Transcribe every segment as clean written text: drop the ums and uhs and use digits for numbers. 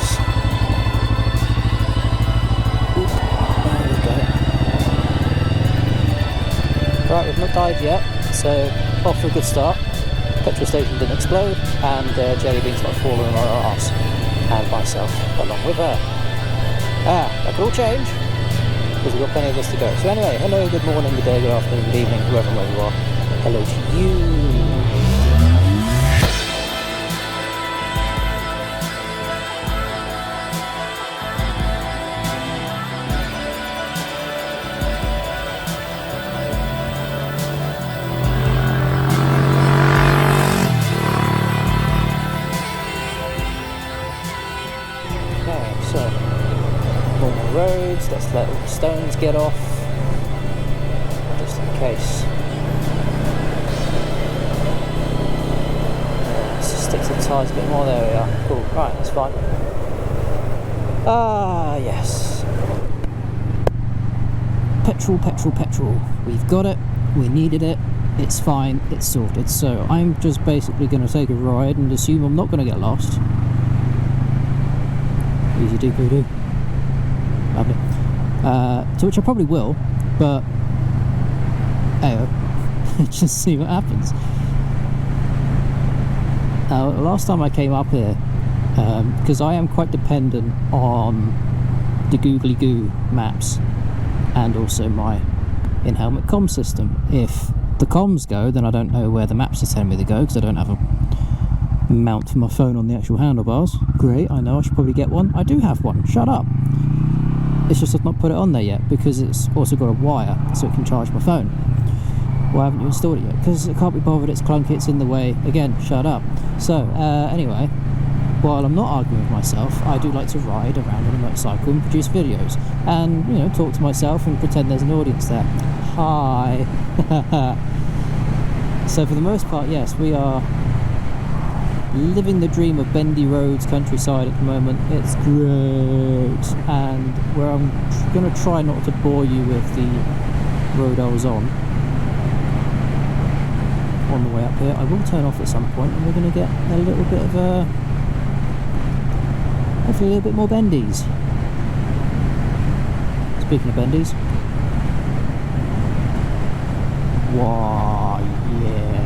nice. Oop, there we go. Right, we've not died yet, so off to a good start. Petrol station didn't explode, and Jelly Bean's not fallen on our arse, and myself along with her. That could all change, because we've got plenty of this to go. So anyway, hello, good morning, good day, good afternoon, good evening, whoever and where you are. Hello to you. Roads, let's let all the stones get off, just in case. Let's just stick to the tyres a bit more, there we are, cool, right, that's fine. Yes. Petrol, petrol, petrol, we've got it, we needed it, it's fine, it's sorted. So I'm just basically going to take a ride and assume I'm not going to get lost. Easy do, do. Lovely. To which I probably will, but hey, just see what happens. Last time I came up here, because I am quite dependent on the googly goo maps and also my in-helmet comm system. If the comms go, then I don't know where the maps are telling me to go, because I don't have a mount for my phone on the actual handlebars. Great, I know I should probably get one. I do have one, shut up. It's just I've not put it on there yet, because it's also got a wire so it can charge my phone. Well, I haven't installed it yet because I can't be bothered, it's clunky, it's in the way. Again, shut up. So anyway, while I'm not arguing with myself, I do like to ride around on a motorcycle and produce videos and, you know, talk to myself and pretend there's an audience there. Hi. So for the most part, yes, we are living the dream of bendy roads, countryside at the moment. It's great, and where I'm going to try not to bore you with the road I was on the way up here. I will turn off at some point, and we're going to get a little bit of a, hopefully a little bit more bendies. Speaking of bendies, wow, yeah.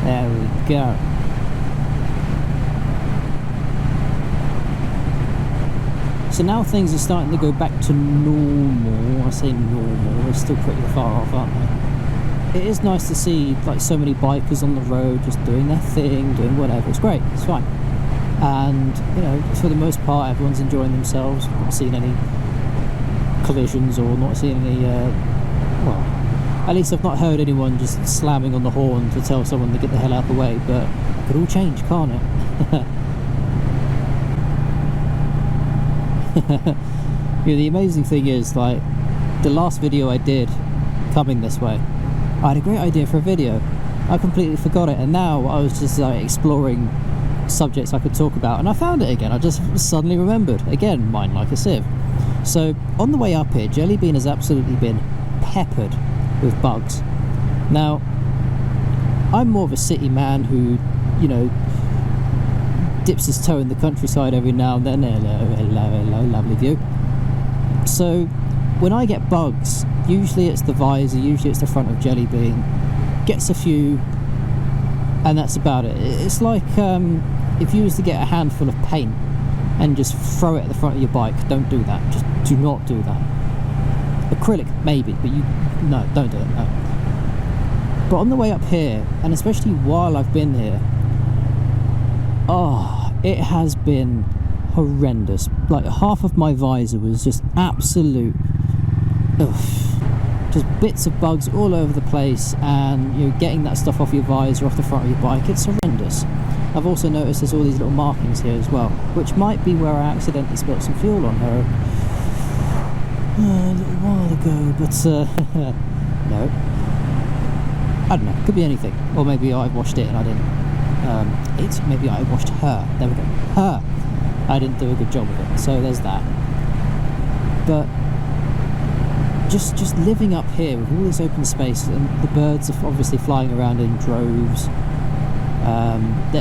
There we go. So now things are starting to go back to normal. I say normal, we're still pretty far off, aren't we? It is nice to see like so many bikers on the road just doing their thing, doing whatever. It's great, it's fine. And you know, for the most part, everyone's enjoying themselves. Not seeing any collisions or not seeing any well, at least I've not heard anyone just slamming on the horn to tell someone to get the hell out of the way, but it could all change, can't it? You know, the amazing thing is, like, the last video I did coming this way, I had a great idea for a video. I completely forgot it, and now I was just like exploring subjects I could talk about, and I found it again. I just suddenly remembered. Again, mind like a sieve. So, on the way up here, Jelly Bean has absolutely been peppered with bugs. Now, I'm more of a city man who, you know, dips his toe in the countryside every now and then. Hello, lovely view. So when I get bugs, usually it's the visor, usually it's the front of Jelly Bean, gets a few, and that's about it. It's like if you was to get a handful of paint and just throw it at the front of your bike, don't do that. Just do not do that. Acrylic, maybe, but no, don't do it, no. But on the way up here, and especially while I've been here, oh, it has been horrendous. Like, half of my visor was just absolute, just bits of bugs all over the place, and you're getting that stuff off your visor, off the front of your bike. It's horrendous. I've also noticed there's all these little markings here as well, which might be where I accidentally spilt some fuel on her a little while ago, but no, I don't know, could be anything, or maybe I washed it and I didn't. It's maybe I washed her. There we go. Her. I didn't do a good job of it. So there's that. But just living up here with all this open space, and the birds are obviously flying around in droves.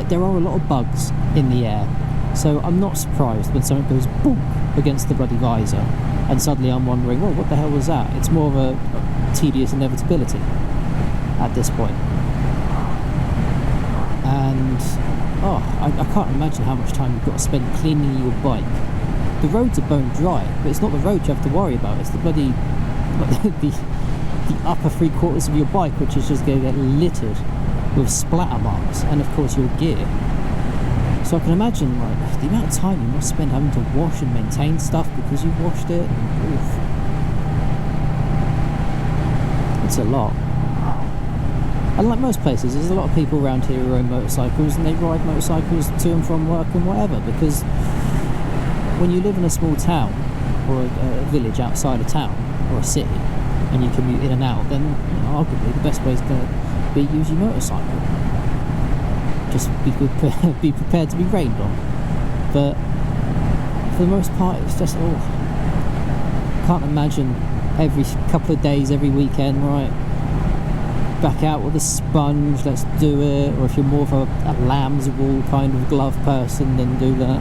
There are a lot of bugs in the air, so I'm not surprised when something goes boom against the bloody visor, and suddenly I'm wondering, well, what the hell was that? It's more of a tedious inevitability at this point. And I can't imagine how much time you've got to spend cleaning your bike. The roads are bone dry, but it's not the road you have to worry about, it's the bloody the upper 3/4 of your bike, which is just going to get littered with splatter marks, and of course your gear. So I can imagine like the amount of time you must spend having to wash and maintain stuff because you've washed it. Oof. It's a lot. And like most places, there's a lot of people around here who own motorcycles, and they ride motorcycles to and from work and whatever, because when you live in a small town or a village outside a town or a city and you commute in and out, then arguably the best way is going to be use your motorcycle. Just be prepared to be rained on. But for the most part, it's just can't imagine every couple of days, every weekend, right? Back out with a sponge, let's do it. Or if you're more of a lamb's wool kind of glove person, then do that.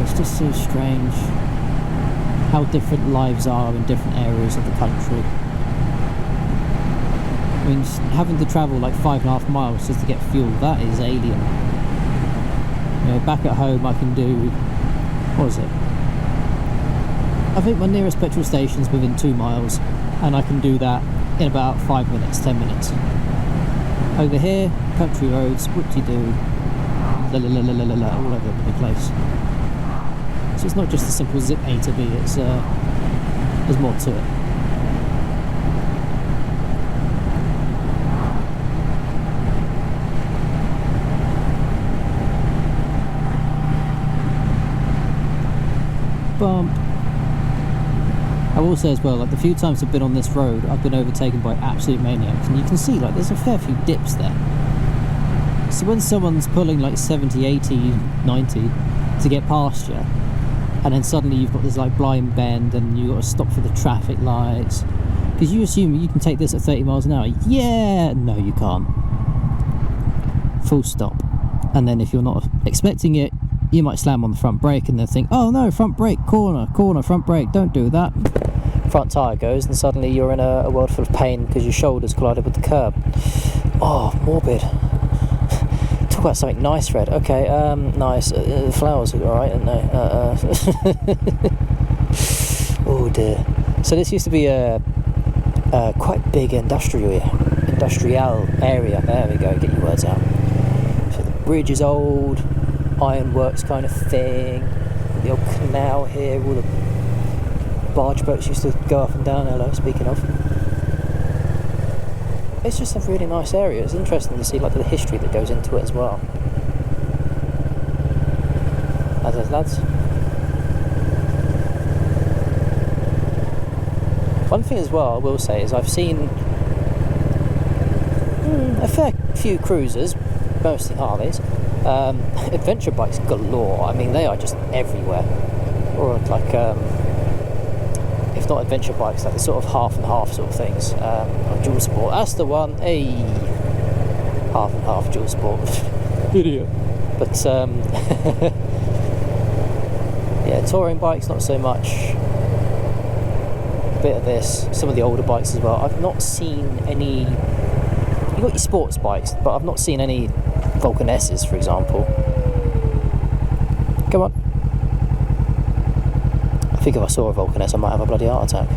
It's just so strange how different lives are in different areas of the country. I mean, having to travel like 5.5 miles just to get fuel, that is alien. Back at home I can do, what is it? I think my nearest petrol station's within 2 miles, and I can do that in about 5 minutes, 10 minutes. Over here, country roads, whoop-de-doo, all over the place. So it's not just a simple zip A to B, it's there's more to it. Bump. I will say as well, like the few times I've been on this road, I've been overtaken by absolute maniacs, and you can see like there's a fair few dips there. So when someone's pulling like 70, 80, 90 to get past you, and then suddenly you've got this like blind bend and you've got to stop for the traffic lights, because you assume you can take this at 30 miles an hour. Yeah, no you can't. Full stop. And then if you're not expecting it, you might slam on the front brake and then think, oh no, front brake, corner, front brake, don't do that. Front tyre goes, and suddenly you're in a world full of pain because your shoulders collided with the curb. Oh, morbid. Talk about something nice, Red. Okay, nice. Flowers are alright, aren't they? Oh dear. So this used to be a quite big industrial area. There we go, get your words out. So the bridge is old, ironworks kind of thing. The old canal here, all the barge boats used to go up and down. Hello, speaking of. It's just a really nice area. It's interesting to see like the history that goes into it as well. Lads. One thing as well I will say is I've seen a fair few cruisers, mostly Harleys, adventure bikes galore. I mean, they are just everywhere. Or like, if not adventure bikes, like the sort of half and half sort of things. Dual sport, that's the one. Hey, half and half dual sport. Idiot. But yeah, touring bikes not so much. A bit of this, some of the older bikes as well. I've not seen any. You've got your sports bikes, but I've not seen any Vulcan S's, for example. Come on. I think if I saw a Vulcan S, I might have a bloody heart attack.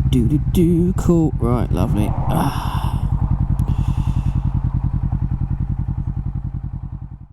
Do do do. Cool. Right, lovely.